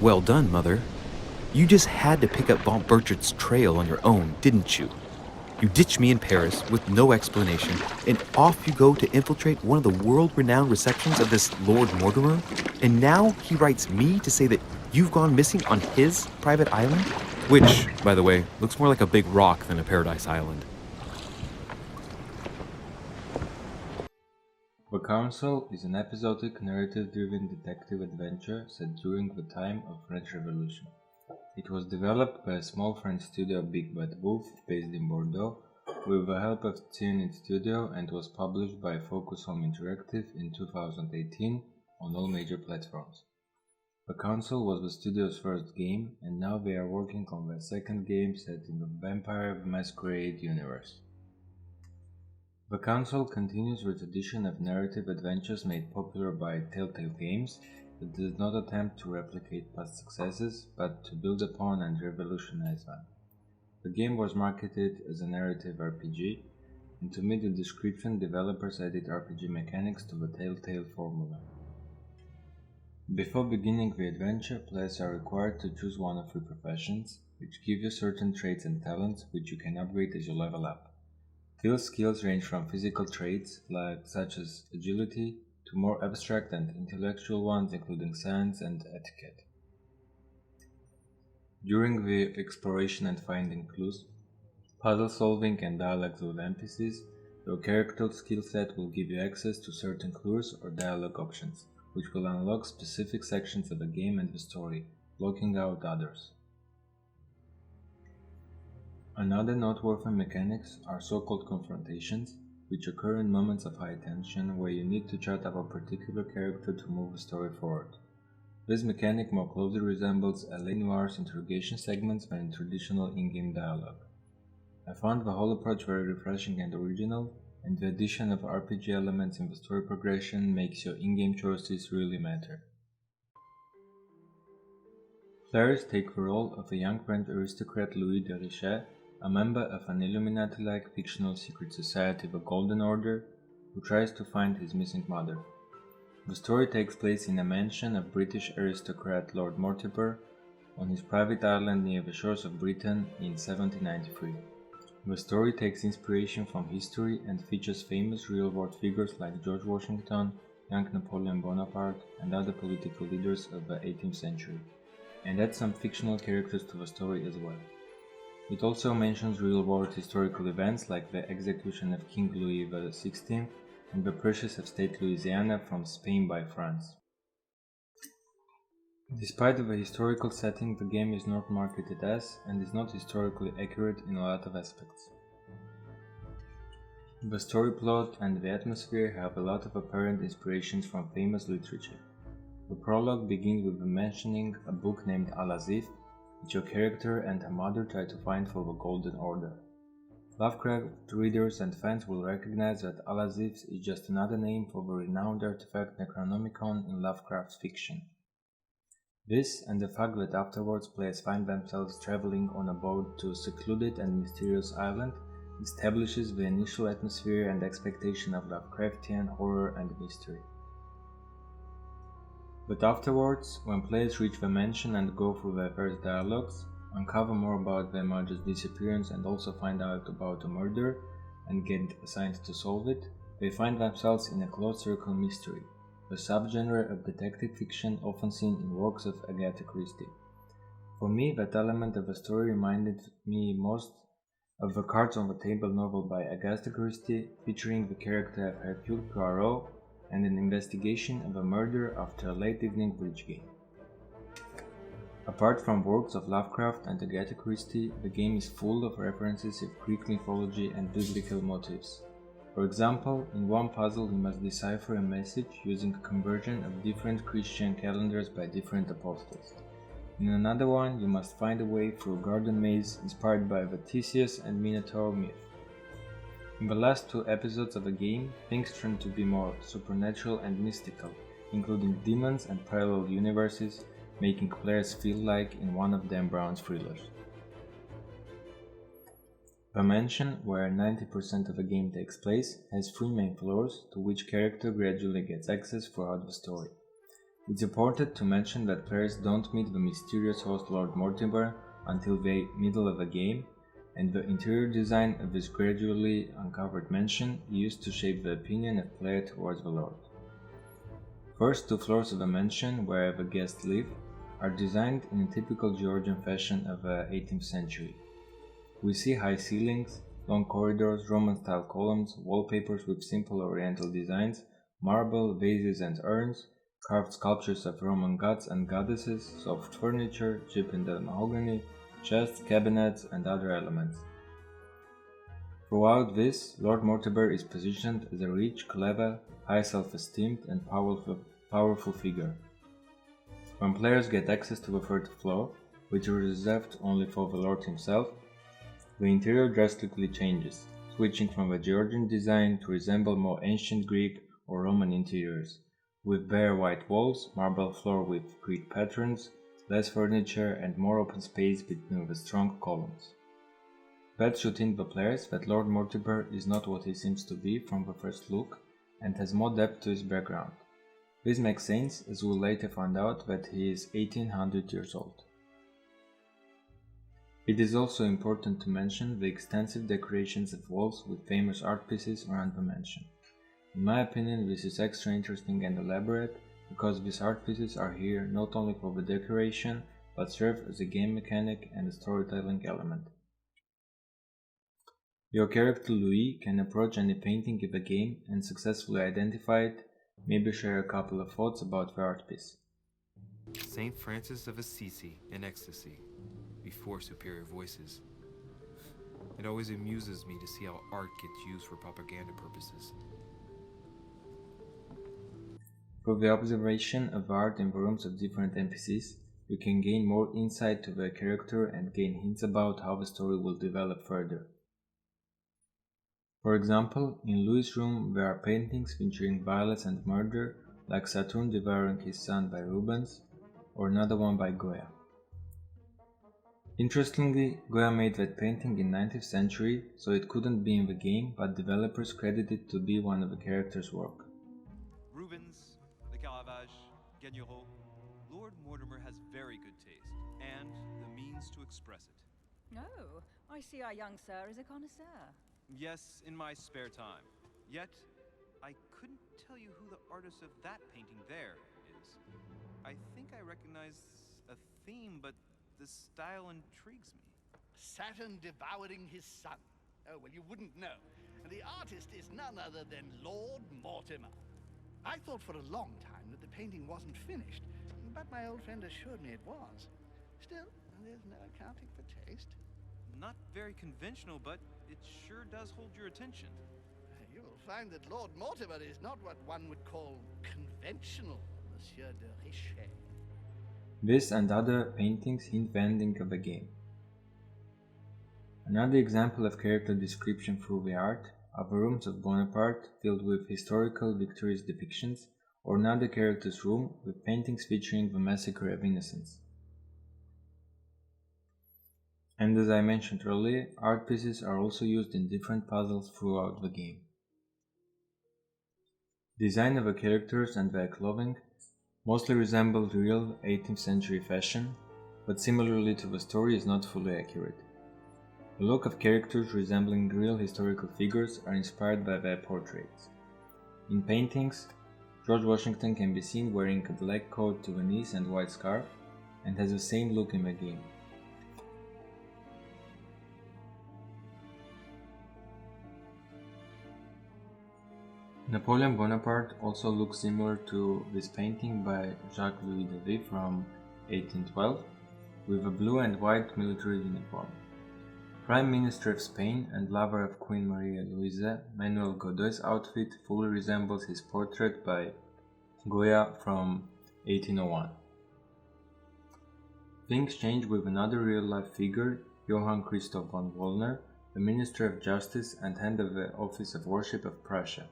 Well done, Mother. You just had to pick up Von Burchard's trail on your own, didn't you? You ditched me in Paris with no explanation, and off you go to infiltrate one of the world-renowned receptions of this Lord Mortimer? And now he writes me to say that you've gone missing on his private island? Which, by the way, looks more like a big rock than a paradise island. The Council is an episodic, narrative-driven detective adventure set during the time of French Revolution. It was developed by a small French studio Big Bad Wolf based in Bordeaux with the help of Tune Studio and was published by Focus Home Interactive in 2018 on all major platforms. The Council was the studio's first game, and now they are working on their second game set in the Vampire the Masquerade universe. The Council continues the tradition of narrative adventures made popular by Telltale Games that does not attempt to replicate past successes, but to build upon and revolutionize them. The game was marketed as a narrative RPG, and to meet the description, developers added RPG mechanics to the Telltale formula. Before beginning the adventure, players are required to choose one of three professions, which give you certain traits and talents which you can upgrade as you level up. Field skills range from physical traits, such as agility, to more abstract and intellectual ones including science and etiquette. During the exploration and finding clues, puzzle solving and dialogues with NPCs, your character skill set will give you access to certain clues or dialogue options, which will unlock specific sections of the game and the story, blocking out others. Another noteworthy mechanics are so-called confrontations, which occur in moments of high tension where you need to chat up a particular character to move the story forward. This mechanic more closely resembles L.A. Noir's interrogation segments than in traditional in-game dialogue. I found the whole approach very refreshing and original, and the addition of RPG elements in the story progression makes your in-game choices really matter. Players take the role of a young French aristocrat Louis de Richet, a member of an Illuminati-like fictional secret society, the Golden Order, who tries to find his missing mother. The story takes place in a mansion of British aristocrat Lord Mortimer on his private island near the shores of Britain in 1793. The story takes inspiration from history and features famous real-world figures like George Washington, young Napoleon Bonaparte, and other political leaders of the 18th century, and adds some fictional characters to the story as well. It also mentions real-world historical events like the execution of King Louis XVI and the purchase of state Louisiana from Spain by France. Despite the historical setting, the game is not marketed as and is not historically accurate in a lot of aspects. The story plot and the atmosphere have a lot of apparent inspirations from famous literature. The prologue begins with the mentioning a book named Al-Azif, which your character and her mother try to find for the Golden Order. Lovecraft readers and fans will recognize that Al-Azif is just another name for the renowned artifact Necronomicon in Lovecraft's fiction. This, and the fact that afterwards players find themselves traveling on a boat to a secluded and mysterious island, establishes the initial atmosphere and expectation of Lovecraftian horror and mystery. But afterwards, when players reach the mansion and go through their first dialogues, uncover more about their mother's disappearance and also find out about a murder and get assigned to solve it, they find themselves in a closed circle mystery, a subgenre of detective fiction often seen in works of Agatha Christie. For me, that element of the story reminded me most of the Cards on the Table novel by Agatha Christie, featuring the character of Hercule Poirot and an investigation of a murder after a late evening bridge game. Apart from works of Lovecraft and Agatha Christie, the game is full of references of Greek mythology and biblical motifs. For example, in one puzzle you must decipher a message using a conversion of different Christian calendars by different apostles. In another one, you must find a way through a garden maze inspired by the Theseus and Minotaur myth. In the last two episodes of the game, things turn to be more supernatural and mystical, including demons and parallel universes, making players feel like in one of Dan Brown's thrillers. The mansion, where 90% of the game takes place, has three main floors, to which character gradually gets access throughout the story. It's important to mention that players don't meet the mysterious host Lord Mortimer until the middle of the game, and the interior design of this gradually uncovered mansion used to shape the opinion of player towards the Lord. First two floors of the mansion, where the guests live, are designed in a typical Georgian fashion of the 18th century. We see high ceilings, long corridors, Roman-style columns, wallpapers with simple oriental designs, marble, vases and urns, carved sculptures of Roman gods and goddesses, soft furniture, chipped mahogany, chests, cabinets, and other elements. Throughout this, Lord Mortimer is positioned as a rich, clever, high self-esteemed, and powerful figure. When players get access to the third floor, which is reserved only for the Lord himself, the interior drastically changes, switching from the Georgian design to resemble more ancient Greek or Roman interiors, with bare white walls, marble floor with Greek patterns, less furniture and more open space between the strong columns. That should hint the players that Lord Mortimer is not what he seems to be from the first look and has more depth to his background. This makes sense as we'll later find out that he is 1800 years old. It is also important to mention the extensive decorations of walls with famous art pieces around the mansion. In my opinion, this is extra interesting and elaborate because these art pieces are here not only for the decoration but serve as a game mechanic and a storytelling element. Your character Louis can approach any painting in the game and successfully identify it, maybe share a couple of thoughts about the art piece. Saint Francis of Assisi in ecstasy, before superior voices. It always amuses me to see how art gets used for propaganda purposes. Through the observation of art in the rooms of different NPCs, you can gain more insight to the character and gain hints about how the story will develop further. For example, in Louis' room there are paintings featuring violence and murder, like Saturn devouring his son by Rubens, or another one by Goya. Interestingly, Goya made that painting in 19th century, so it couldn't be in the game, but developers credited it to be one of the character's work. Rubens, the Caravage, Guignero, Lord Mortimer has very good taste, and the means to express it. Oh, I see our young sir is a connoisseur. Yes, in my spare time. Yet, I couldn't tell you who the artist of that painting there is. I think I recognize a theme, but the style intrigues me. Saturn devouring his son. Oh, well, you wouldn't know. And the artist is none other than Lord Mortimer. I thought for a long time that the painting wasn't finished, but my old friend assured me it was. Still, there's no accounting for taste. Not very conventional, but it sure does hold your attention. You will find that Lord Mortimer is not what one would call conventional, Monsieur de Richet. This and other paintings hint the ending of the game. Another example of character description through the art are the rooms of Bonaparte filled with historical victorious depictions, or another character's room with paintings featuring the massacre of innocents. And as I mentioned earlier, art pieces are also used in different puzzles throughout the game. Design of the characters and their clothing mostly resemble real 18th century fashion, but similarly to the story is not fully accurate. The look of characters resembling real historical figures are inspired by their portraits. In paintings, George Washington can be seen wearing a black coat to the knees and white scarf, and has the same look in the game. Napoleon Bonaparte also looks similar to this painting by Jacques-Louis David from 1812, with a blue and white military uniform. Prime Minister of Spain and lover of Queen Maria Louisa, Manuel Godoy's outfit fully resembles his portrait by Goya from 1801. Things change with another real-life figure, Johann Christoph von Wollner, the Minister of Justice and head of the Office of Worship of Prussia.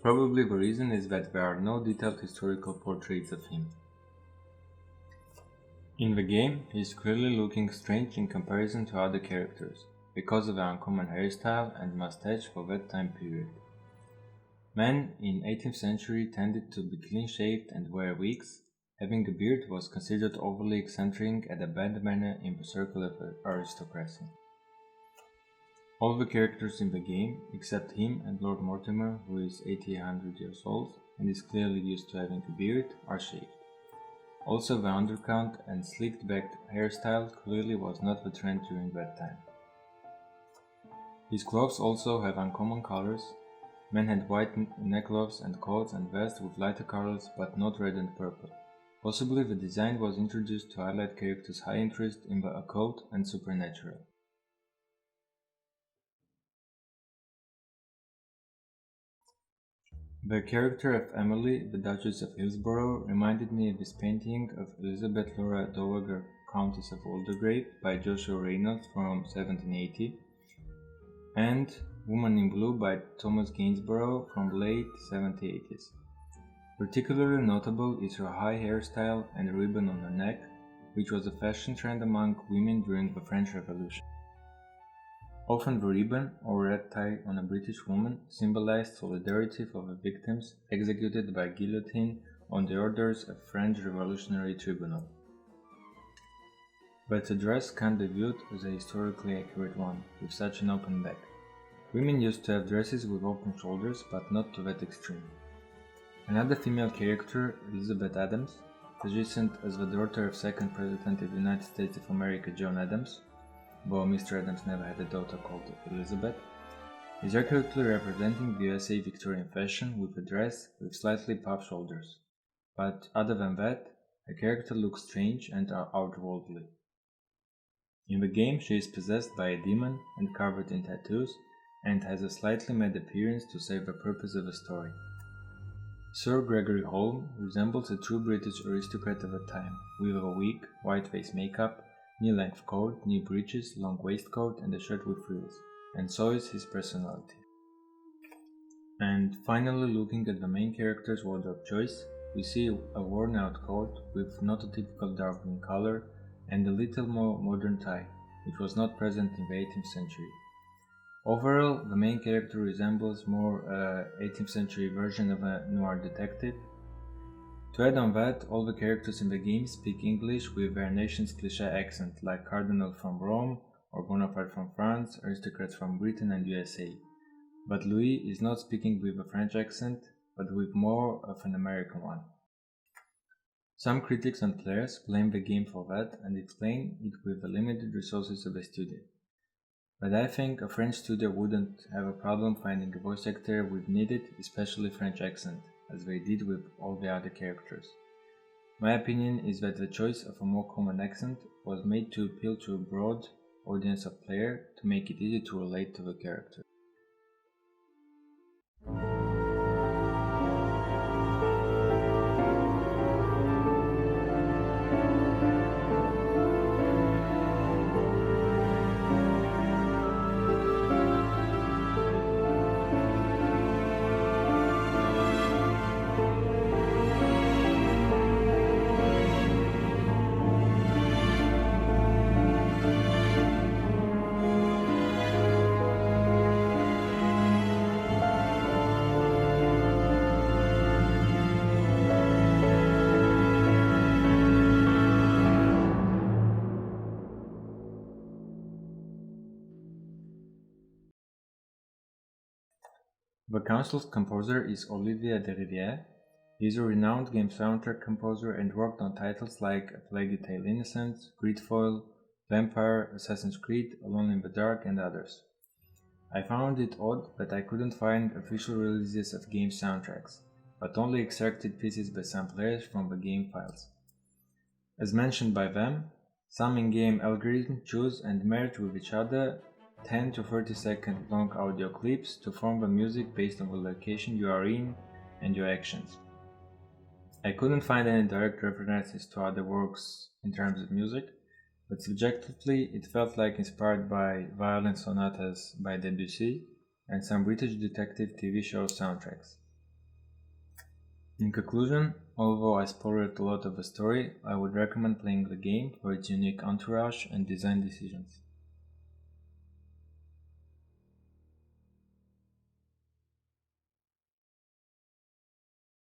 Probably the reason is that there are no detailed historical portraits of him. In the game, he is clearly looking strange in comparison to other characters, because of the uncommon hairstyle and mustache for that time period. Men in 18th century tended to be clean-shaved and wear wigs. Having a beard was considered overly eccentric and a bad manner in the circle of aristocracy. All the characters in the game, except him and Lord Mortimer, who is 800 years old and is clearly used to having a beard, are shaved. Also, the undercut and slicked-back hairstyle clearly was not the trend during that time. His clothes also have uncommon colors. Men had white neckcloths and coats and vests with lighter colors, but not red and purple. Possibly the design was introduced to highlight characters' high interest in the occult and supernatural. The character of Emily, the Duchess of Hillsborough, reminded me of this painting of Elizabeth Laura Dowager, Countess of Waldegrave by Joshua Reynolds from 1780, and Woman in Blue by Thomas Gainsborough from late 1780s. Particularly notable is her high hairstyle and ribbon on her neck, which was a fashion trend among women during the French Revolution. Often the ribbon or red tie on a British woman symbolized solidarity for the victims executed by guillotine on the orders of French Revolutionary Tribunal. But the dress can't be viewed as a historically accurate one, with such an open back. Women used to have dresses with open shoulders, but not to that extreme. Another female character, Elizabeth Adams, positioned as the daughter of second President of the United States of America John Adams, though Mr. Adams never had a daughter called Elizabeth, is accurately representing the USA Victorian fashion with a dress with slightly puffed shoulders. But other than that, her character looks strange and outworldly. In the game, she is possessed by a demon and covered in tattoos, and has a slightly mad appearance to serve the purpose of the story. Sir Gregory Holm resembles a true British aristocrat of the time, with a wig, white face makeup, knee-length coat, knee breeches, long waistcoat, and a shirt with frills, and so is his personality. And finally, looking at the main character's wardrobe choice, we see a worn-out coat with not a typical dark green color and a little more modern tie, which was not present in the 18th century. Overall, the main character resembles more a 18th century version of a noir detective. To add on that, all the characters in the game speak English with their nation's cliché accent, like Cardinal from Rome or Bonaparte from France, aristocrats from Britain and USA. But Louis is not speaking with a French accent, but with more of an American one. Some critics and players blame the game for that and explain it with the limited resources of the studio. But I think a French studio wouldn't have a problem finding a voice actor with needed, especially French accent, as they did with all the other characters. My opinion is that the choice of a more common accent was made to appeal to a broad audience of players to make it easy to relate to the character. The council's composer is Olivier de Rivière. He is a renowned game soundtrack composer and worked on titles like A Plague Tale Innocence, Gridfoil, Vampire, Assassin's Creed, Alone in the Dark, and others. I found it odd that I couldn't find official releases of game soundtracks, but only extracted pieces by some players from the game files. As mentioned by them, some in-game algorithms choose and merge with each other 10 to 30 second long audio clips to form the music based on the location you are in and your actions. I couldn't find any direct references to other works in terms of music, but subjectively it felt like inspired by violin sonatas by Debussy and some British detective TV show soundtracks. In conclusion, although I spoiled a lot of the story, I would recommend playing the game for its unique entourage and design decisions.